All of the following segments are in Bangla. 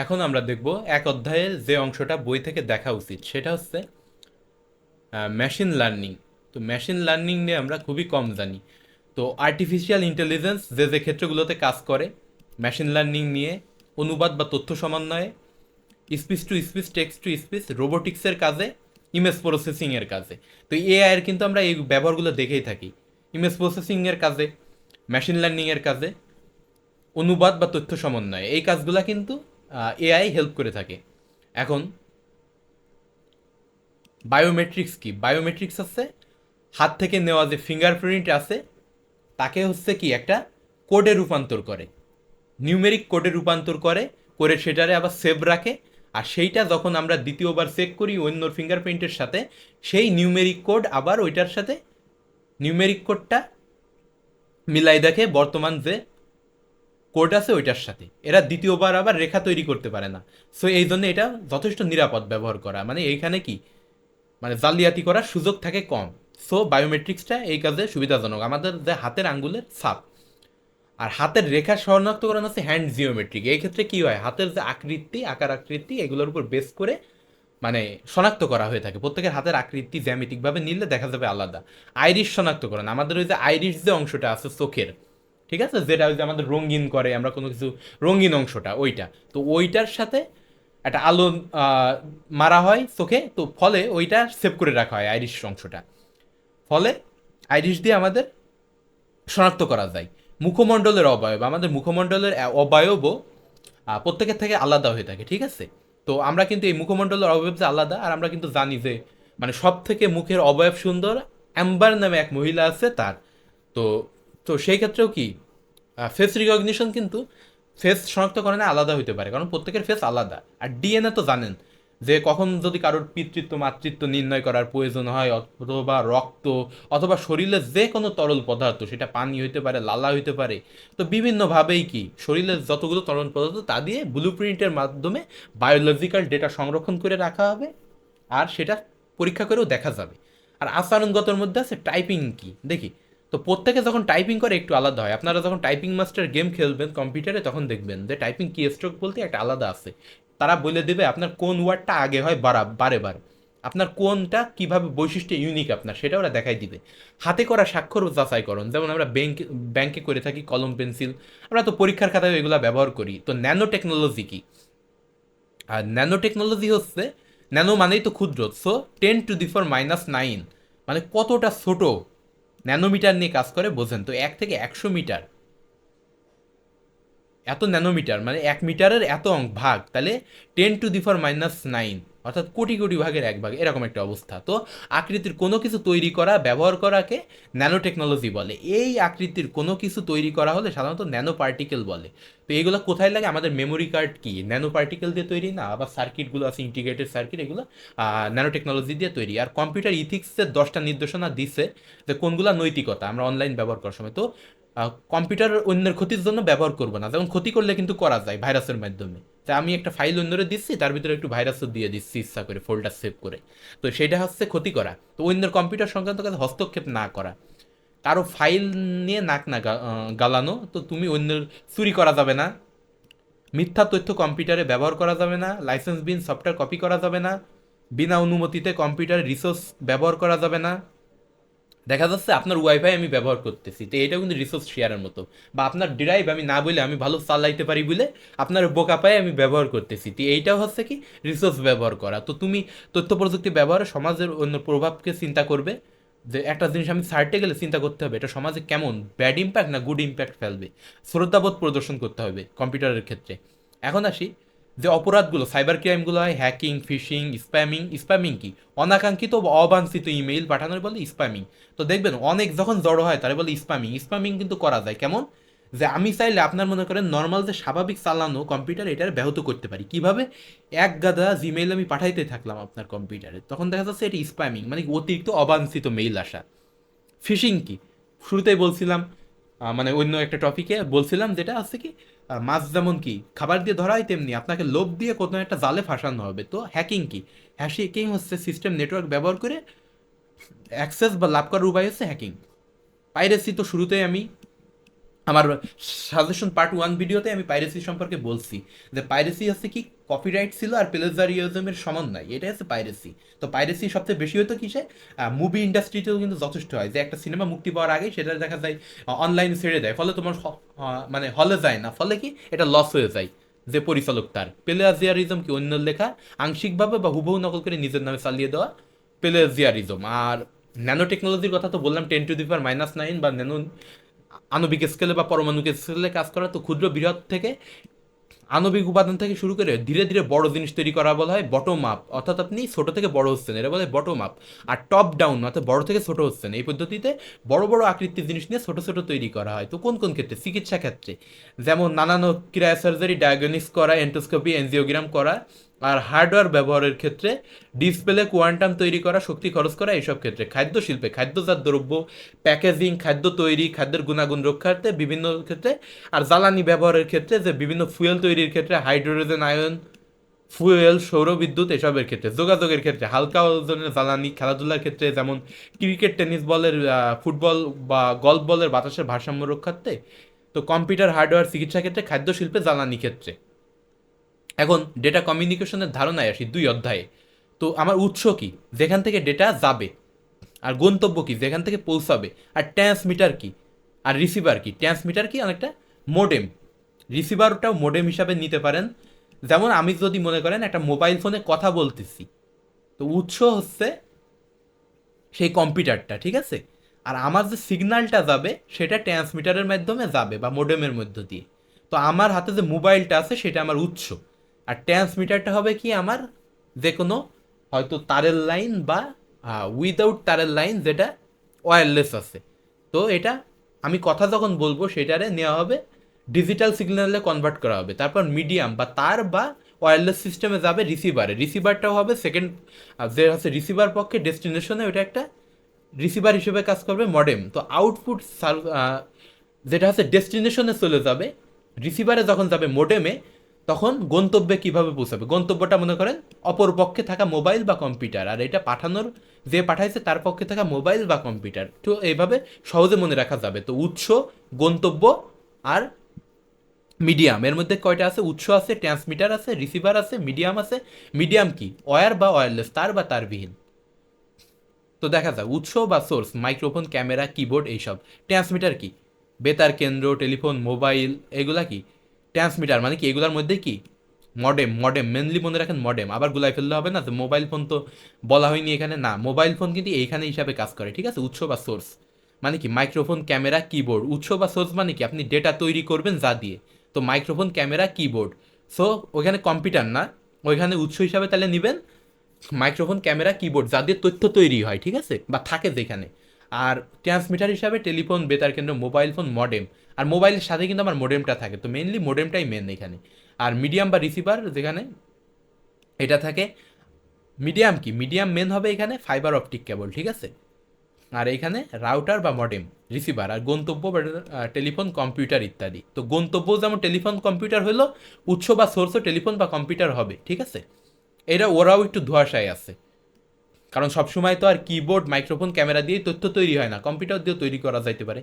এখন আমরা দেখব এক অধ্যায়ের যে অংশটা বই থেকে দেখা উচিত সেটা হচ্ছে মেশিন লার্নিং। তো মেশিন লার্নিং নিয়ে আমরা খুবই কম জানি। তো আর্টিফিশিয়াল ইন্টেলিজেন্স যে যে ক্ষেত্রগুলোতে কাজ করে মেশিন লার্নিং নিয়ে, অনুবাদ বা তথ্য সমন্বয়ে, speech to speech, text to speech, রোবোটিক্সের কাজে, ইমেজ প্রসেসিংয়ের কাজে। তো এআই এর কিন্তু আমরা এই ব্যবহারগুলো দেখেই থাকি। ইমেজ প্রসেসিংয়ের কাজে, মেশিন লার্নিংয়ের কাজে, অনুবাদ বা তথ্য সমন্বয়, এই কাজগুলো কিন্তু এআই হেল্প করে থাকে। এখন বায়োমেট্রিক্স কি? বায়োমেট্রিক্স হচ্ছে হাত থেকে নেওয়া যে ফিঙ্গারপ্রিন্ট আছে তাকে হচ্ছে কি একটা কোডে রূপান্তর করে, নিউমেরিক কোডে রূপান্তর করে, করে সেটারে আবার সেভ রাখে। আর সেইটা যখন আমরা দ্বিতীয়বার চেক করি অন্য ফিঙ্গারপ্রিন্টের সাথে, সেই নিউমেরিক কোড আবার ওইটার সাথে, নিউমেরিক কোডটা মিলাই দেখে বর্তমান যে কোড আছে ওইটার সাথে। এরা দ্বিতীয়বার আবার রেখা তৈরি করতে পারে না। সো এই জন্য এটা যথেষ্ট নিরাপদ ব্যবহার করা, মানে এইখানে কি, মানে জালিয়াতি করার সুযোগ থাকে কম। সো বায়োমেট্রিক্সটা এই কাজে সুবিধাজনক। আমাদের যে হাতের আঙ্গুলের ছাপ আর হাতের রেখা শনাক্তকরণ হচ্ছে হ্যান্ড জিওমেট্রিক। এই ক্ষেত্রে কি হয়, হাতের যে আকৃতি, আকার আকৃতি, এগুলোর উপর বেস করে মানে শনাক্ত করা হয়ে থাকে। প্রত্যেকের হাতের আকৃতি জ্যামিতিকভাবে নিলে দেখা যাবে আলাদা। আইরিশ শনাক্তকরণ, আমাদের ওই যে আইরিশ যে অংশটা আছে চোখের, ঠিক আছে, যেটা ওই যে আমাদের রঙিন করে, আমরা কোনো কিছু রঙিন অংশটা ওইটা, তো ওইটার সাথে একটা আলো মারা হয় চোখে, তো ফলে ওইটা সেভ করে রাখা হয় আইরিশ অংশটা। ফলে আইরিশ দিয়ে আমাদের শনাক্ত করা যায়। মুখমণ্ডলের অবয়ব, আমাদের মুখমণ্ডলের অবয়বও প্রত্যেকের থেকে আলাদা হয়ে থাকে, ঠিক আছে। তো আমরা কিন্তু এই মুখমণ্ডলের অবয়ব যে আলাদা, আর আমরা কিন্তু জানি যে মানে সব থেকে মুখের অবয়ব সুন্দর অ্যাম্বার নামে এক মহিলা আছে তার। তো তো সেই ক্ষেত্রেও কি ফেস রিকগনিশন কিন্তু ফেস শনাক্তকরণে আলাদা হইতে পারে, কারণ প্রত্যেকের ফেস আলাদা। আর ডিএনএ তো জানেন যে কখন যদি কারোর পিতৃত্ব মাতৃত্ব নির্ণয় করার প্রয়োজন হয়, অথবা রক্ত, অথবা শরীরের যে কোনো তরল পদার্থ, সেটা পানি হইতে পারে, লালা হইতে পারে, তো বিভিন্নভাবেই কি শরীরের যতগুলো তরল পদার্থ তা দিয়ে ব্লু প্রিন্টের মাধ্যমে বায়োলজিক্যাল ডেটা সংরক্ষণ করে রাখা হবে, আর সেটা পরীক্ষা করেও দেখা যাবে। আর আচরণগতর মধ্যে আছে টাইপিং কি দেখি। তো প্রত্যেকে যখন টাইপিং করে একটু আলাদা হয়। আপনারা যখন টাইপিং মাস্টার গেম খেলবেন কম্পিউটারে, তখন দেখবেন যে টাইপিং কি স্ট্রোক বলতে একটা আলাদা আছে। তারা বলে দেবে আপনার কোন ওয়ার্ডটা আগে হয় বারে বারে, আপনার কোনটা কিভাবে বৈশিষ্ট্য ইউনিক আপনার, সেটা ওরা দেখাই দিবে। হাতে করা স্বাক্ষর যাচাইকরণ, যেমন আমরা ব্যাংকে করে থাকি কলম পেন্সিল, আমরা তো পরীক্ষার খাতায় এগুলো ব্যবহার করি। তো ন্যানো টেকনোলজি কি? আর ন্যানো টেকনোলজি হচ্ছে, ন্যানো মানেই তো ক্ষুদ্র, সো 10⁻⁹ মানে কতটা ছোট ন্যানোমিটার নিয়ে কাজ করে বোঝেন তো। 1 থেকে 100 মিটার, এত ন্যানোমিটার মানে 1 মিটারের এত ভাগ, তাহলে 10⁻⁹ অর্থাৎ কোটি কোটি ভাগের এক ভাগ, এরকম একটা অবস্থা। তো আকৃতির কোনো কিছু তৈরি করা, ব্যবহার করাকে ন্যানো টেকনোলজি বলে। এই আকৃতির কোনো কিছু তৈরি করা হলে সাধারণত ন্যানো পার্টিকেল বলে। তো এগুলো কোথায় লাগে? আমাদের মেমোরি কার্ড কি ন্যানো পার্টিকেল দিয়ে তৈরি না? আবার সার্কিটগুলো আছে, ইন্টিগ্রেটেড সার্কিট, এগুলো ন্যানো টেকনোলজি দিয়ে তৈরি। আর কম্পিউটার ইথিক্সের 10টা নির্দেশনা দিছে যে কোনগুলো নৈতিকতা আমরা অনলাইন ব্যবহার করার সময়। তো কম্পিউটার অন্যের ক্ষতির জন্য ব্যবহার করবো না। যেমন ক্ষতি করলে কিন্তু করা যায় ভাইরাসের মাধ্যমে। তাই আমি একটা ফাইল অন্যরে দিচ্ছি, তার ভিতরে একটু ভাইরাসও দিয়ে দিচ্ছি ইচ্ছা করে, ফোল্ডার সেভ করে। তো সেটা হচ্ছে ক্ষতি করা। তো অন্যের কম্পিউটার সংক্রান্ত কাজে হস্তক্ষেপ না করা, কারো ফাইল নিয়ে নাক না গালানো। তো তুমি অন্যের চুরি করা যাবে না, মিথ্যা তথ্য কম্পিউটারে ব্যবহার করা যাবে না, লাইসেন্স বিন সফটওয়্যার কপি করা যাবে না, বিনা অনুমতিতে কম্পিউটার রিসোর্স ব্যবহার করা যাবে না। দেখা যাচ্ছে আপনার ওয়াইফাই আমি ব্যবহার করতেছি, তো এটা কিন্তু রিসোর্স শেয়ারের মতো। বা আপনার ড্রাইভ আমি না বলে, আমি ভালো চালাইতে পারি বলে আপনার বোকা পায়ে আমি ব্যবহার করতেছি, তো এইটাও হচ্ছে কি রিসোর্স ব্যবহার করা। তো তুমি তথ্য প্রযুক্তি ব্যবহারে সমাজের অন্য প্রভাবকে চিন্তা করবে, যে একটা জিনিস আমি সার্টে গেলে চিন্তা করতে হবে এটা সমাজে কেমন ব্যাড ইম্প্যাক্ট না গুড ইম্প্যাক্ট ফেলবে। শ্রদ্ধাবোধ প্রদর্শন করতে হবে কম্পিউটারের ক্ষেত্রে। এখন আসি যে অপরাধগুলো, সাইবার ক্রাইমগুলো হয়, হ্যাকিং, ফিশিং, স্প্যামিং। স্প্যামিং কি? অনাকাঙ্ক্ষিত বা অবাঞ্ছিত ইমেইল পাঠানোর বলে স্প্যামিং। তো দেখবেন অনেক যখন জড়ো হয় তারা বলে স্প্যামিং। স্প্যামিং কিন্তু করা যায় কেমন? যে আমি চাইলে আপনার মনে করেন নর্মাল যে স্বাভাবিক চালানো কম্পিউটার, এটার ব্যাহত করতে পারি কিভাবে? এক গাদা জিমেইল আমি পাঠাইতে থাকলাম আপনার কম্পিউটারে, তখন দেখা যাচ্ছে এটি স্প্যামিং, মানে অতিরিক্ত অবাঞ্ছিত মেইল আসা। ফিশিং কি? শুরুতেই বলছিলাম, মানে অন্য একটা টপিকে বলছিলাম, যেটা আছে কি, মাছ যেমন কি খাবার দিয়ে ধরা হয়, তেমনি আপনাকে লোভ দিয়ে কোনো একটা জালে ফাঁসানো হবে। তো হ্যাকিং কি? হ্যাকিং হচ্ছে সিস্টেম নেটওয়ার্ক ব্যবহার করে অ্যাক্সেস বা লাভ করার উপায় হচ্ছে হ্যাকিং। পাইরেসি তো শুরুতেই আমি আমার সাজেশন পার্ট 1 ভিডিওতে আমি পাইরেসি সম্পর্কে বলছি যে পাইরেসি হচ্ছে কি কপিরাইট ছিল আর প্লেজারিজমের সমন্বয়, এটাই হচ্ছে পাইরেসি। তো পাইরেসি সবচেয়ে বেশি হতো কিসে, মুভি ইন্ডাস্ট্রিতেও কিন্তু যথেষ্ট হয়, যে একটা সিনেমা মুক্তি পাওয়ার আগে সেটা দেখা যায় অনলাইনে ছেড়ে দেয়, ফলে তোমার মানে হলে যায় না, ফলে কি এটা লস হয়ে যায় যে পরিচালক তার। প্লেজারিজম কি অন্যের লেখা আংশিকভাবে বা হুবহু নকল করে নিজের নামে চালিয়ে দেওয়া প্লেজিয়ারিজম। আর ন্যানো টেকনোলজির কথা তো বললাম, 10⁻⁹ বা ন্যানো আণবিক স্কেলে বা পরমাণু স্কেলে কাজ করা। তো ক্ষুদ্র বৃহৎ থেকে আণবিক উপাদান থেকে শুরু করে ধীরে ধীরে বড় জিনিস তৈরি করা বলা হয় বটম আপ, অর্থাৎ আপনি ছোট থেকে বড় হচ্ছেন, এটা বলে বটম আপ। আর টপ ডাউন অর্থাৎ বড় থেকে ছোট হচ্ছেন, এই পদ্ধতিতে বড় বড় আকৃতির জিনিস নিয়ে ছোট ছোট তৈরি করা হয়। তো কোন কোন ক্ষেত্রে, চিকিৎসা ক্ষেত্রে যেমন নানান ক্রিয়া সার্জারি, ডায়াগনিস করা, এন্ডোস্কোপি, এনজিওগ্রাম করা, আর হার্ডওয়্যার ব্যবহারের ক্ষেত্রে ডিসপ্লে, কোয়ান্টাম তৈরি করা, শক্তি খরচ করা, এইসব ক্ষেত্রে খাদ্য শিল্পে খাদ্যজাত দ্রব্য, প্যাকেজিং, খাদ্য তৈরি, খাদ্যের গুণাগুণ রক্ষার্থে বিভিন্ন ক্ষেত্রে, আর জ্বালানি ব্যবহারের ক্ষেত্রে যে বিভিন্ন ফুয়েল তৈরির ক্ষেত্রে হাইড্রোজেন আয়ন ফুয়েল, সৌরবিদ্যুৎ, এসবের ক্ষেত্রে যোগাযোগের ক্ষেত্রে হালকা ওজনের জ্বালানি, খেলাধুলার ক্ষেত্রে যেমন ক্রিকেট, টেনিস বলের, ফুটবল বা গল্ফ বলের বাতাসের ভারসাম্য রক্ষার্থে। তো কম্পিউটার হার্ডওয়্যার, চিকিৎসা ক্ষেত্রে, খাদ্য শিল্পে, জ্বালানি ক্ষেত্রে। এখন ডেটা কমিউনিকেশনের ধারণায় আসি 2 অধ্যায়ে। তো আমার উৎস কি, যেখান থেকে ডেটা যাবে, আর গন্তব্য কি, যেখান থেকে পৌঁছাবে, আর ট্রান্সমিটার কি, আর রিসিভার কি। ট্রান্সমিটার কি, অনেকটা মোডেম, রিসিভারটাও মোডেম হিসাবে নিতে পারেন। যেমন আমি যদি মনে করেন একটা মোবাইল ফোনে কথা বলতেছি, তো উৎস হচ্ছে সেই কম্পিউটারটা, ঠিক আছে। আর আমার যে সিগন্যালটা যাবে সেটা ট্রান্সমিটারের মাধ্যমে যাবে বা মোডেমের মধ্য দিয়ে। তো আমার হাতে যে মোবাইলটা আছে সেটা আমার উৎস, আর ট্রান্সমিটারটা হবে কি আমার যে কোনো হয়তো তারের লাইন বা উইদাউট তারের লাইন, যেটা ওয়্যারলেস আছে। তো এটা আমি কথা যখন বলবো সেটারে নেওয়া হবে, ডিজিটাল সিগন্যালে কনভার্ট করা হবে, তারপর মিডিয়াম বা তার বা ওয়্যারলেস সিস্টেমে যাবে রিসিভারে। রিসিভারটাও হবে সেকেন্ড, যে হচ্ছে রিসিভার পক্ষে ডেস্টিনেশনে ওটা একটা রিসিভার হিসেবে কাজ করবে মডেম। তো আউটপুট যেটা হচ্ছে ডেস্টিনেশনে চলে যাবে, রিসিভারে যখন যাবে মোডেমে, তখন গন্তব্যে কিভাবে পৌঁছাবে, গন্তব্যটা মনে করেন অপর পক্ষে থাকা মোবাইল বা কম্পিউটার, আর এটা পাঠানোর যে পাঠাইছে তার পক্ষে থাকা মোবাইল বা কম্পিউটার। তো এইভাবে সহজে মনে রাখা যাবে। তো উৎস, গন্তব্য আর মিডিয়াম, এর মধ্যে কয়টা আছে, উৎস আছে, ট্রান্সমিটার আছে, রিসিভার আছে, মিডিয়াম আছে। মিডিয়াম কি, ওয়্যার বা ওয়্যারলেস, তার বা তারবিহীন। তো দেখা যায় উৎস বা সোর্স মাইক্রোফোন, ক্যামেরা, কিবোর্ড, এইসব। ট্রান্সমিটার কি, বেতার কেন্দ্র, টেলিফোন, মোবাইল, এগুলা কি ট্রান্সমিটার, মানে কি এগুলার মধ্যে কি মডেম। মডেম মেনলি মনে রাখেন, মডেম। আবার গুলাই ফেললে হবে না যে মোবাইল ফোন তো বলা হয়নি এখানে, না, মোবাইল ফোন কিন্তু এইখানে হিসাবে কাজ করে, ঠিক আছে। উৎস বা সোর্স মানে কি মাইক্রোফোন, ক্যামেরা, কিবোর্ড। উৎস বা সোর্স মানে কি আপনি ডেটা তৈরি করবেন যা দিয়ে। তো মাইক্রোফোন, ক্যামেরা, কিবোর্ড। সো ওইখানে কম্পিউটার না, ওইখানে উৎস হিসাবে তাহলে নেবেন মাইক্রোফোন, ক্যামেরা, কিবোর্ড, যা দিয়ে তথ্য তৈরি হয়, ঠিক আছে, বা থাকে যেখানে। আর ট্রান্সমিটার হিসাবে টেলিফোন, বেতার কেন্দ্র, মোবাইল ফোন, মডেম। আর মোবাইলের সাথে কিন্তু আমার মডেমটা থাকে, তো মেনলি মডেমটাই মেন এখানে। আর মিডিয়াম বা রিসিভার যেখানে এটা থাকে। মিডিয়াম কি, মিডিয়াম মেন হবে এখানে ফাইবার অপটিক কেবল, ঠিক আছে। আর এখানে রাউটার বা মডেম, রিসিভার। আর গন্তব্য বা টেলিফোন, কম্পিউটার ইত্যাদি। তো গন্তব্য যেমন টেলিফোন, কম্পিউটার হলো, উৎস বা সোর্সও টেলিফোন বা কম্পিউটার হবে, ঠিক আছে। এরা ওরাও একটু ধোঁয়াশায় আছে, কারণ সবসময় তো আর কিবোর্ড, মাইক্রোফোন, ক্যামেরা দিয়ে তথ্য তৈরি হয় না, কম্পিউটার দিয়েও তৈরি করা যাইতে পারে।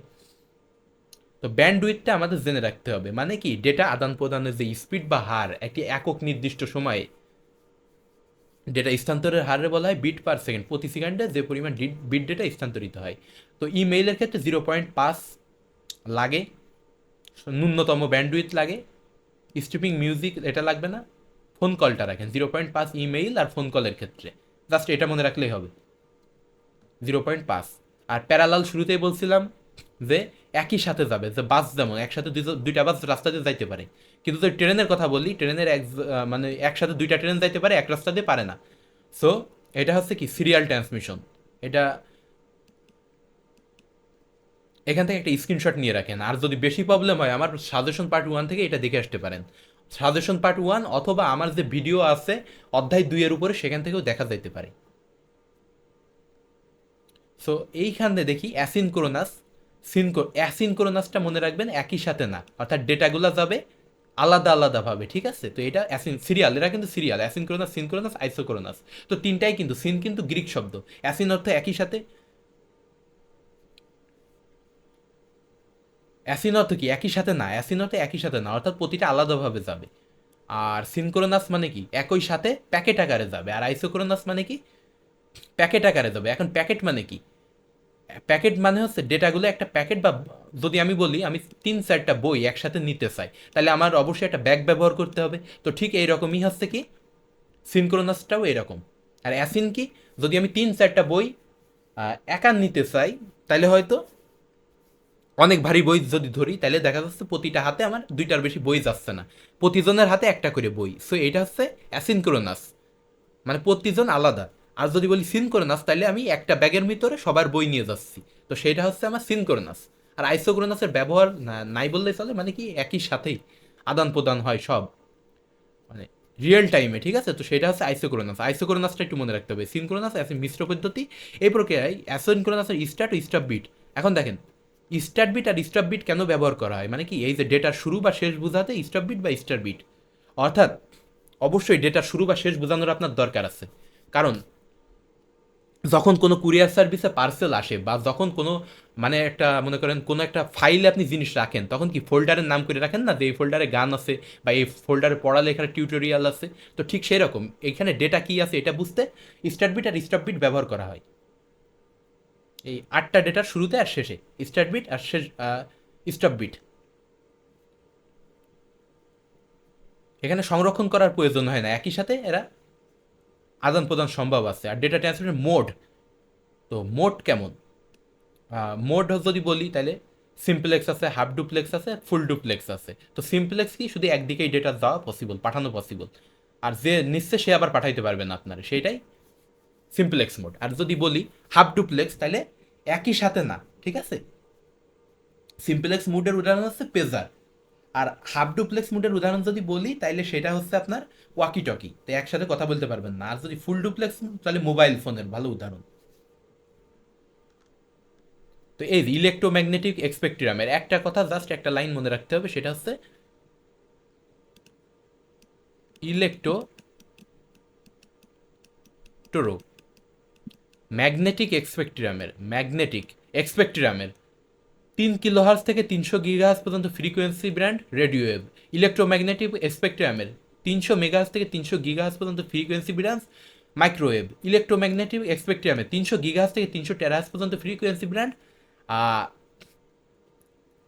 তো ব্যান্ডউইথটা আমাদের জেনে রাখতে হবে, মানে কি ডেটা আদান প্রদানের যে স্পিড বা হার, একটি একক নির্দিষ্ট সময়ে ডেটা স্থানান্তরের হারে বলা হয় বিট পার সেকেন্ড, প্রতি সেকেন্ডে যে পরিমাণ বিট ডেটা স্থানান্তরিত হয়। তো ইমেইলের ক্ষেত্রে 0.5 লাগে, ন্যূনতম ব্যান্ডউইথ লাগে। স্ট্রিপিং মিউজিক এটা লাগবে না। ফোন কলটা রাখেন 0.5 ইমেইল আর ফোন কলের ক্ষেত্রে, জাস্ট এটা মনে রাখলেই হবে 0.5। আর প্যারালাল শুরুতেই বলছিলাম যে একই সাথে যাবে, যে বাস যেমন একসাথে দুইটা বাস রাস্তা দিয়ে যাইতে পারে, কিন্তু যদি ট্রেনের কথা বলি, ট্রেনের মানে একসাথে দুইটা ট্রেন যাইতে পারে, এক রাস্তা দিয়ে পারে না। সো এটা হচ্ছে কি সিরিয়াল ট্রান্সমিশন। এটা এখান থেকে একটা স্ক্রিনশট নিয়ে রাখেন, আর যদি বেশি প্রবলেম হয় আমার সাজেশন পার্ট 1 থেকে এটা দেখে আসতে পারেন। সাজেশন পার্ট 1 অথবা আমার যে ভিডিও আছে অধ্যায় 2 এর উপরে, সেখান থেকেও দেখা যাইতে পারে। সো এইখানে দেখি অ্যাসিনক্রোনাস, অ্যাসিনক্রোনাসটা মনে রাখবেন একই সাথে না, অর্থাৎ ডেটাগুলো যাবে আলাদা আলাদাভাবে, ঠিক আছে। তো এটা সিরিয়াল, এরা কিন্তু সিরিয়াল, অ্যাসিনক্রোনাস, সিনক্রোনাস, আইসোক্রোনাস। তো তিনটাই কিন্তু, সিন কিন্তু গ্রিক শব্দ, অ্যাসিন অর্থ একই সাথে, অ্যাসিনত কি একই সাথে না, অ্যাসিনতে একই সাথে না, অর্থাৎ প্রতিটা আলাদাভাবে যাবে। আর সিনক্রোনাস মানে কি একই সাথে প্যাকেট আকারে যাবে, আর আইসোক্রোনাস মানে কি প্যাকেট আকারে যাবে। এখন প্যাকেট মানে কি? প্যাকেট মানে হচ্ছে ডেটাগুলো একটা প্যাকেট, বা যদি আমি বলি আমি 3-4টা বই একসাথে নিতে চাই, তাহলে আমার অবশ্যই একটা ব্যাগ ব্যবহার করতে হবে। তো ঠিক এইরকমই হচ্ছে কি সিনক্রোনাসটাও এরকম। আর অ্যাসিন কি, যদি আমি 3-4টা বই একা নিতে চাই, তাহলে হয়তো অনেক ভারী বই যদি ধরি, তাহলে দেখা যাচ্ছে প্রতিটা হাতে আমার 2টার বেশি বই যাচ্ছে না, প্রতিজনের হাতে একটা করে বই। সো এটা হচ্ছে অ্যাসিনক্রোনাস, মানে প্রতিজন আলাদা। আর যদি বলি সিনক্রোনাস, তাহলে আমি একটা ব্যাগের ভিতরে সবার বই নিয়ে যাচ্ছি, তো সেটা হচ্ছে আমার সিনক্রোনাস। আর আইসোক্রোনাসের ব্যবহার নাই বললেই চলে, মানে কি একই সাথেই আদান প্রদান হয় সব, মানে রিয়েল টাইমে, ঠিক আছে। তো সেটা হচ্ছে আইসোক্রোনাস। আইসোক্রোনাসটা একটু মনে রাখতে হবে। সিনক্রোনাস মিশ্র পদ্ধতি। এই প্রক্রিয়ায় অ্যাসিনক্রোনাসের স্টার্ট ও স্টপ বিট। এখন দেখেন, স্টার্ট বিট আর স্টপ বিট কেন ব্যবহার করা হয়, মানে কি এই যে ডেটার শুরু বা শেষ বোঝাতে স্টপ বিট বা স্টার্ট বিট, অর্থাৎ অবশ্যই ডেটার শুরু বা শেষ বোঝানোর আপনার দরকার আছে। কারণ যখন কোনো কুরিয়ার সার্ভিসে পার্সেল আসে, বা যখন কোনো মানে একটা মনে করেন কোনো একটা ফাইলে আপনি জিনিস রাখেন, তখন কি ফোল্ডারের নাম করে রাখেন না, যে এই ফোল্ডারে গান আছে বা এই ফোল্ডারে পড়ালেখার টিউটোরিয়াল আছে। তো ঠিক সেই রকম এখানে ডেটা কি আছে এটা বুঝতে স্টার্ট বিট আর স্টপ বিট ব্যবহার করা হয়। এই 8টা ডেটার শুরুতে আর শেষে স্টার্ট বিট আর শেষ স্টপ বিট। এখানে সংরক্ষণ করার প্রয়োজন হয় না, একই সাথে এরা আদান প্রদান সম্ভব আছে। আর ডেটা ট্রান্সফারের মোড, তো মোড কেমন? মোড যদি বলি তাহলে সিম্পলেক্স আছে, হাফ ডুপ্লেক্স আছে, ফুল ডুপ্লেক্স আছে। তো সিম্পলেক্স কি শুধু একদিকেই ডেটা দেওয়া পসিবল, পাঠানো পসিবল, আর যে নিচ্ছে সে আবার পাঠাইতে পারবে না আপনার, সেইটাই সিম্পলেক্স মোড। আর যদি বলি হাফ ডুপ্লেক্স, তাহলে একই সাথে না, ঠিক আছে। সিম্পলেক্স মোডের উদাহরণ হচ্ছে পেজার, আর হাফ ডুপ্লেক্স মোডের উদাহরণ যদি বলি তাইলে সেটা হচ্ছে আপনার ওয়াকি টকি, তো একসাথে কথা বলতে পারবেন না। আর যদি ফুল ডুপ্লেক্স, তাহলে মোবাইল ফোনের ভালো উদাহরণ। তো এই ইলেকট্রোম্যাগনেটিক স্পেকট্রামের একটা কথা, জাস্ট একটা লাইন মনে রাখতে হবে, সেটা হচ্ছে ইলেকট্রো ম্যাগনেটিক এক্সপেক্ট্রামের 3 কিলোহার্জ থেকে 300 গিগাহার্জ পর্যন্ত frequency brand radio wave. Electromagnetic স্পেকট্রামের 300 মেগাহার্জ থেকে 300 গিগাহার্জ পর্যন্ত ফ্রিকোয়েন্সি ব্র্যান্ড মাইক্রোওয়েভ। ইলেকট্রোম্যাগনেটিক স্পেকট্রামের 300 গিগাহার্জ থেকে 300 টেরাহার্জ পর্যন্ত ফ্রিকোয়েন্সি ব্র্যান্ড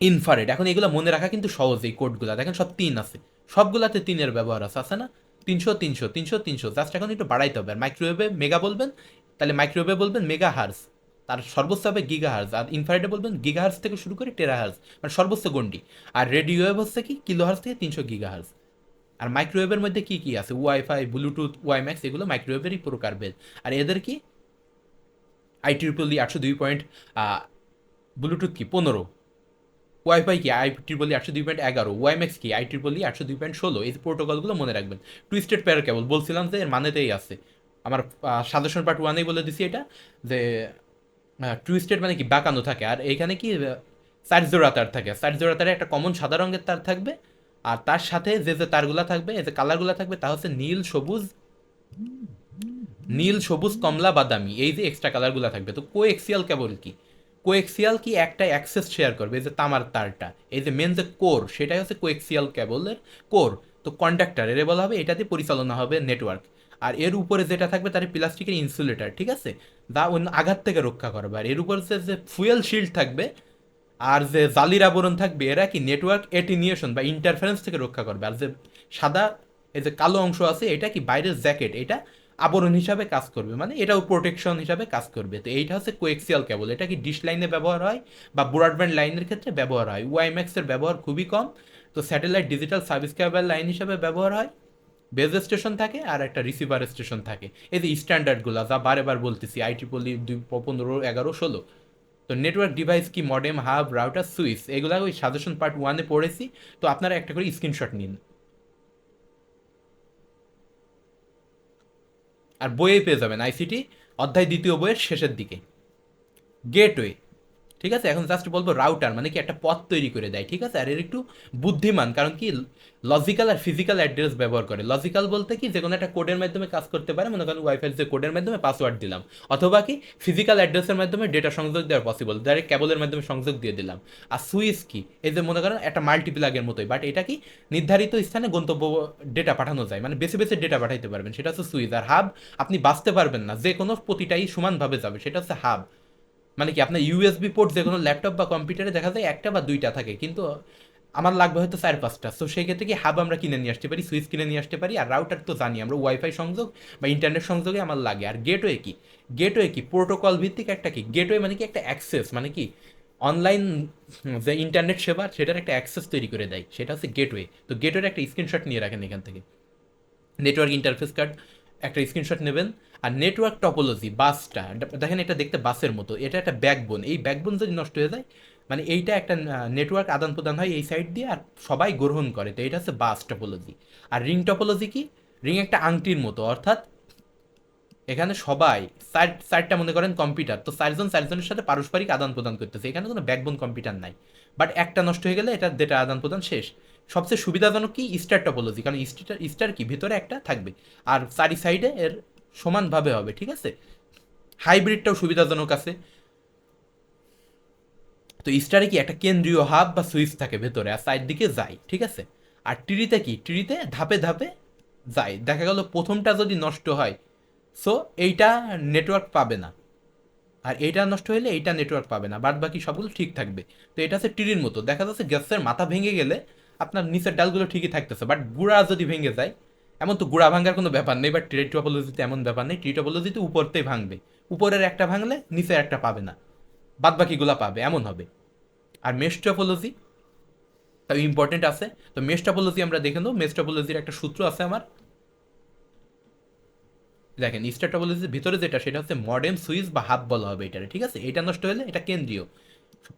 ইনফারেড। এখন এগুলো মনে রাখা কিন্তু সহজ, এই কোডগুলো দেখেন সব 3 আছে, সবগুলাতে 3-এর ব্যবহার আছে, আছে না? 300 300 300 300, জাস্ট এখন একটু বাড়াইতে হবে। আর মাইক্রোওয়েভে মেগা বলবেন, তাহলে মাইক্রোওয়েভে বলবেন মেগা হার্স, তার সর্বোচ্চ হবে গিগা হার্স। আর ইনফারেডে বলবেন গিগা হার্স থেকে শুরু করে টেরা হার্স, মানে সর্বোচ্চ গন্ডি। আর রেডিও ওয়েভ হচ্ছে কি কিলো হার্স থেকে 300 গিগা হার্স। আর মাইক্রোওয়েভের মধ্যে কি কি আছে? ওয়াইফাই, ব্লুটুথ, ওয়াইম্যাক্স, এগুলো মাইক্রোওয়েভেরই প্রকারভেদ। আর এদের কি IEEE 802. ব্লুটুথ কি 15, ওয়াইফাই কি IEEE 802.11, ওয়াইম্যাক্স কি IEEE 802.16। এই প্রোটোকলগুলো মনে রাখবেন। টুইস্টেড পেয়ার কেবল বলছিলাম যে এর মানেতেই আছে, আমার সাজেশন পার্ট 1-এই বলে দিছি এটা, যে টুইস্টেড মানে কি বাঁকানো থাকে। আর এইখানে কি 4 জোড়া তার থাকে, 4 জোড়া তারে একটা কমন সাদা রঙের তার থাকবে, আর তার সাথে যে যে তারগুলা থাকবে, এই যে কালারগুলা থাকবে, তা হচ্ছে নীল সবুজ কমলা বাদামি, এই যে এক্সট্রা কালারগুলো থাকবে। তো কোএক্সিয়াল কেবল কি? কোএক্সিয়াল কি একটা অ্যাক্সেস শেয়ার করবে, এই যে তামার তারটা, এই যে মেন যে কোর, সেটাই হচ্ছে কোএক্সিয়াল কেবলের কোর। তো কন্ডাক্টর এর বলা হবে, এটাতে পরিচালনা হবে নেটওয়ার্ক। আর এর উপরে যেটা থাকবে তার প্লাস্টিকের ইনসুলেটার, ঠিক আছে, যা অন্য আঘাত থেকে রক্ষা করবে। আর এর উপরে যে ফুয়েল শিল্ড থাকবে আর যে জালির আবরণ থাকবে, এরা কি নেটওয়ার্ক এটিনিয়েশন বা ইন্টারফারেন্স থেকে রক্ষা করবে। আর যে সাদা এই যে কালো অংশ আছে, এটা কি বাইরের জ্যাকেট, এটা আবরণ হিসাবে কাজ করবে, মানে এটাও প্রোটেকশন হিসাবে কাজ করবে। তো এইটা হচ্ছে কোএক্সিয়াল কেবল। এটা কি ডিশ লাইনে ব্যবহার হয় বা ব্রডব্যান্ড লাইনের ক্ষেত্রে ব্যবহার হয়। ওয়াইম্যাক্সের ব্যবহার খুবই কম। তো স্যাটেলাইট ডিজিটাল সাবস্ক্রাইবার লাইন হিসাবে ব্যবহার হয়। বেজ স্টেশন থাকে আর একটা রিসিভার স্টেশন থাকে। এই যে স্ট্যান্ডার্ডগুলো যা বারে বার বলতেছি, IEEE 15, 11, 16। তো নেটওয়ার্ক ডিভাইস কি মডেম, হাব, রাউটার, সুইচ, এগুলা ওই সাজেশন পার্ট 1-এ পড়েছি। তো আপনারা একটা করে স্ক্রিনশট নিন, আর বইয়ে পেয়ে যাবেন, ICT অধ্যায় 2 বইয়ের শেষের দিকে। গেটওয়ে, ঠিক আছে, এখন জাস্ট বলবো রাউটার মানে কি একটা পথ তৈরি করে দেয়, ঠিক আছে। আর এর একটু বুদ্ধিমান, কারণ কি লজিক্যাল আর ফিজিক্যাল অ্যাড্রেস ব্যবহার করে। লজিক্যাল বলতে কি যে কোনো একটা কোডের মাধ্যমে কাজ করতে পারে, মনে করেন ওয়াইফাই যে কোডের মাধ্যমে পাসওয়ার্ড দিলাম, অথবা কি ফিজিক্যাল অ্যাড্রেসের মাধ্যমে ডেটা সংযোগ দেওয়া পসিবল, ডাইরেক্ট কেবলের মাধ্যমে সংযোগ দিয়ে দিলাম। আর সুইচ কি, এই যে মনে করেন একটা মাল্টিপ্লাগের মতোই, বাট এটা কি নির্ধারিত স্থানে গন্তব্য ডেটা পাঠানো যায়, মানে বেছে বেছে ডেটা পাঠাইতে পারবেন, সেটা হচ্ছে সুইচ। আর হাব আপনি বাঁচতে পারবেন না, যে কোনো প্রতিটাই সমানভাবে যাবে, সেটা হচ্ছে হাব। মানে কি আপনার ইউএসবি পোর্ট যে কোনো ল্যাপটপ বা কম্পিউটারে দেখা যায় একটা বা দুইটা থাকে, কিন্তু আমার লাগবে হয়তো 4-5টা। সো সেই ক্ষেত্রে কি হাব আমরা কিনে নিয়ে আসতে পারি, সুইচ কিনে নিয়ে আসতে পারি। আর রাউটার তো জানি আমরা ওয়াইফাই সংযোগ বা ইন্টারনেট সংযোগে আমার লাগে। আর গেটওয়ে কি, গেটওয়ে কি প্রোটোকল ভিত্তিক একটা কি গেটওয়ে, মানে কি একটা অ্যাক্সেস, মানে কি অনলাইন যে ইন্টারনেট সেবা সেটার একটা অ্যাক্সেস তৈরি করে দেয়, সেটা হচ্ছে গেটওয়ে। তো গেটওয়ের একটা স্ক্রিনশট নিয়ে রাখেন এখান থেকে, নেটওয়ার্ক ইন্টারফেস কার্ড একটা স্ক্রিনশট নেবেন। আর নেটওয়ার্ক টপোলজি, বাসটা দেখেন, এটা দেখতে বাসের মতো, এটা একটা ব্যাকবোন। এই ব্যাকবোন যদি নষ্ট হয়ে যায়, মানে এইটা একটা নেটওয়ার্ক আদান প্রদান হয় এই সাইড দিয়ে, আর সবাই গ্রহণ করে, তো এটা হচ্ছে বাস টপোলজি। আর রিং টপোলজি কি, রিং একটা আংটির মতো, অর্থাৎ এখানে সবাই চারটা মনে করেন কম্পিউটার, তো চারজন চারজনের সাথে পারস্পরিক আদান প্রদান করতেছে, এখানে কোনো ব্যাকবোন কম্পিউটার নাই। বাট একটা নষ্ট হয়ে গেলে এটা ডেটা আদান প্রদান শেষ। সবচেয়ে সুবিধাজনক কি স্টার টপোলজি, কারণ স্টার কি ভিতরে একটা থাকবে, আর চারি সাইডে এর সমানভাবে হবে, ঠিক আছে। হাইব্রিডটাও সুবিধাজনক আছে। তো স্টারে কি একটা কেন্দ্রীয় হাব বা সুইচ থাকে ভেতরে, আর সাইড দিকে যায়, ঠিক আছে। আর ট্রিতে কি, ট্রিতে ধাপে ধাপে যায়, দেখা গেল প্রথমটা যদি নষ্ট হয়, সো এইটা নেটওয়ার্ক পাবে না, আর এইটা নষ্ট হলে এইটা নেটওয়ার্ক পাবে না, বাদ বাকি সবগুলো ঠিক থাকবে। তো এটা হচ্ছে টিরির মতো, দেখা যাচ্ছে গ্যাসের মাথা ভেঙে গেলে আপনার নিচের ডালগুলো ঠিকই থাকতেছে, বাট গুঁড়া যদি ভেঙে যায়, এমন তো গুঁড়া ভাঙার কোনো ব্যাপার নেই, বাট ট্রি টপোলজিতে এমন ব্যাপার নেই, ট্রি টপোলজিতে উপরতেই ভাঙবে, উপরের একটা ভাঙলে নিচের একটা পাবে না, বাদ বাকিগুলা পাবে, এমন হবে। আর মেশ টপোলজি তাও ইম্পর্টেন্ট আছে। তো মেশ টপোলজি আমরা দেখে নেবো, মেশ টপোলজির একটা সূত্র আছে আমার, দেখেন স্টার টপোলজির ভিতরে যেটা সেটা হচ্ছে মডেম সুইচ বা হাব বলা হবে এটারে, ঠিক আছে। এটা নষ্ট হলে এটা কেন্দ্রীয়,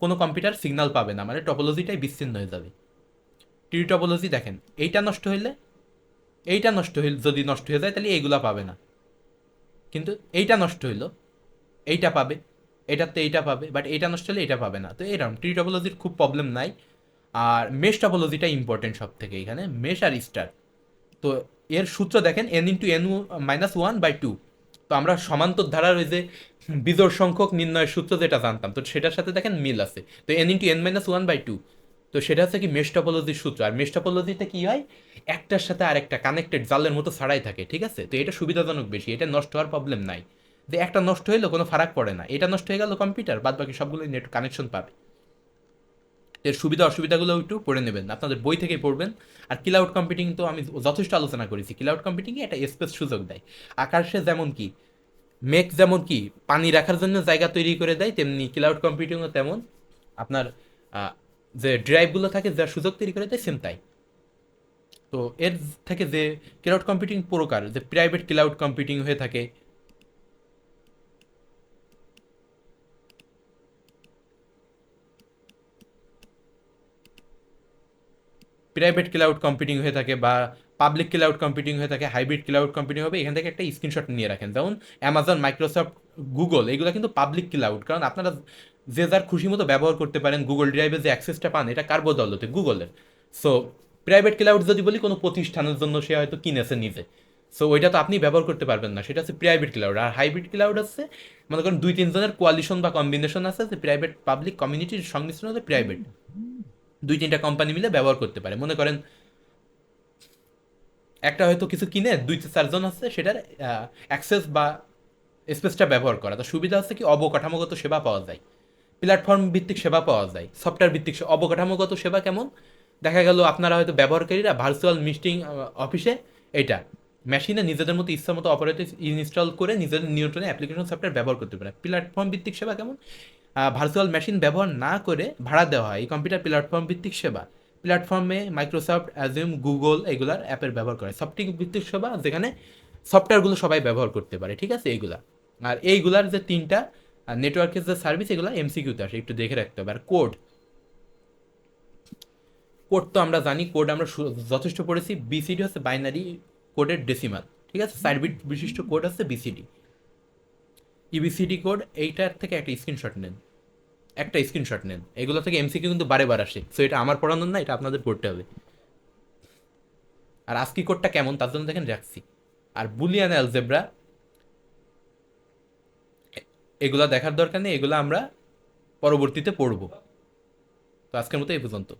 কোনো কম্পিউটার সিগন্যাল পাবে না, মানে টপোলজিটাই বিচ্ছিন্ন হয়ে যাবে। টি টপোলজি দেখেন, এইটা নষ্ট হইলে, এইটা নষ্ট হইলে যদি নষ্ট হয়ে যায় তাহলে এইগুলা পাবে না, কিন্তু এইটা নষ্ট হইলো এইটা পাবে, এটাতে এইটা পাবে, বাট এইটা নষ্ট হলে এটা পাবে না। তো এরকম টি টপোলজির খুব প্রবলেম নাই। আর মেশ টপোলজিটা ইম্পর্টেন্ট সব থেকে এখানে, মেশ আর স্টার। তো এর সূত্র দেখেন n × n-1/2। তো আমরা সমান্তর ধারার ওই যে বিজোড় সংখ্যক নির্ণয়ের সূত্র যেটা জানতাম, তো সেটার সাথে দেখেন মিল আছে। তো n × n-1/2, তো সেটা হচ্ছে কি মেশ টপোলজির সূত্র। আর মেশ টপোলজিতে কি হয়, একটার সাথে আরেকটা কানেক্টেড জালের মতো ছাড়াই থাকে, ঠিক আছে। তো এটা সুবিধাজনক বেশি, এটা নষ্ট হওয়ার প্রবলেম নাই, যে একটা নষ্ট হইলেও কোনো ফারাক পড়ে না, এটা নষ্ট হয়ে গেল কম্পিউটার, বাদ বাকি সবগুলো নেট কানেকশন পাবে। এর সুবিধা অসুবিধাগুলো একটু পড়ে নেবেন, আপনাদের বই থেকেই পড়বেন। আর ক্লাউড কম্পিউটিং তো আমি যথেষ্ট আলোচনা করেছি, ক্লাউড কম্পিউটিংয়ে একটা স্পেস সুযোগ দেয়। আকাশে যেমন কি মেঘ যেমন কি পানি রাখার জন্য জায়গা তৈরি করে দেয়, তেমনি ক্লাউড কম্পিউটিংও তেমন আপনার আহ, যে ড্রাইভগুলো থাকে যার সুযোগ তৈরি করে দেয়, সেম তাই। তো এর থেকে যে ক্লাউড কম্পিউটিং প্রকার, যে প্রাইভেট ক্লাউড কম্পিউটিং হয়ে থাকে, প্রাইভেট ক্লাউড কম্পিউটিং হয়ে থাকে বা পাবলিক ক্লাউড কম্পিউটিং হয়ে থাকে, হাইব্রিড ক্লাউড কম্পিউটিং হবে, এখান থেকে একটা স্ক্রিনশট নিয়ে রাখেন। যেমন অ্যামাজন, মাইক্রোসফট, গুগল, এগুলো কিন্তু পাবলিক ক্লাউড, কারণ আপনারা যে যার খুশি মতো ব্যবহার করতে পারেন। গুগল ড্রাইভে যে অ্যাক্সেসটা পান এটা কার বদৌলতে, গুগলের। সো প্রাইভেট ক্লাউড যদি বলি কোনো প্রতিষ্ঠানের জন্য সে হয়তো কিনেছে নিজে, সো ওইটা তো আপনি ব্যবহার করতে পারবেন না, সেটা হচ্ছে প্রাইভেট ক্লাউড। আর হাইব্রিড ক্লাউড হচ্ছে মনে করেন 2-3 জনের কোয়ালিশন বা কম্বিনেশন আছে, যে প্রাইভেট পাবলিক কমিউনিটির সংমিশ্রণ হচ্ছে প্রাইভেট, 2-3টা কোম্পানি মিলে ব্যবহার করতে পারে। মনে করেন একটা হয়তো কিছু কিনে 2-4 জন আছে সেটার অ্যাক্সেস বা স্পেসটা ব্যবহার করা। তো সুবিধা হচ্ছে কি অবকাঠামোগত সেবা পাওয়া যায়, প্ল্যাটফর্ম ভিত্তিক সেবা পাওয়া যায়, সফটওয়্যার ভিত্তিক অবকাঠামোগত সেবা কেমন, দেখা গেল আপনারা হয়তো ব্যবহারকারীরা ভার্চুয়াল মিটিং অফিসে এইটা মেশিনে নিজেদের মতো ইচ্ছা মতো অপারেটিভ ইনস্টল করে নিজেদের নিয়ন্ত্রণে অ্যাপ্লিকেশন সফটওয়্যার ব্যবহার করতে পারে। প্ল্যাটফর্ম ভিত্তিক সেবা কেমন, ভার্চুয়াল মেশিন ব্যবহার না করে ভাড়া দেওয়া হয়, এই কম্পিউটার প্ল্যাটফর্ম ভিত্তিক সেবা। প্ল্যাটফর্মে মাইক্রোসফট, অ্যাজিউম, গুগল এগুলার অ্যাপের ব্যবহার করে। সফটওয়্যার ভিত্তিক সেবা যেখানে সফটওয়্যারগুলো সবাই ব্যবহার করতে পারে, ঠিক আছে এইগুলা। আর এইগুলার যে তিনটা নেটওয়ার্কের যে সার্ভিস, এগুলো এমসিকিউতে আসে, একটু দেখে রাখতে হবে। আর কোড, কোড তো আমরা জানি, কোড আমরা যথেষ্ট পড়েছি। বিসিডি হচ্ছে বাইনারি কোডের ডেসিমাল, ঠিক আছে। 4 বিট বিশিষ্ট কোড হচ্ছে বিসিডি। ইবিসিডি কোড, এইটার থেকে একটা স্ক্রিনশট নেন, একটা স্ক্রিনশট নেন। এগুলো থেকে এমসিকিউ কিন্তু বারে বার আসে, সো এটা আমার পড়ানোর না, এটা আপনাদের পড়তে হবে। আর আজকি কোডটা কেমন তার জন্য দেখেন রাখছি। আর বুলিয়ান অ্যালজেব্রা এগুলা দেখার দরকার নেই, এগুলো আমরা পরবর্তীতে পড়ব। তো আজকের মতো এই পর্যন্ত।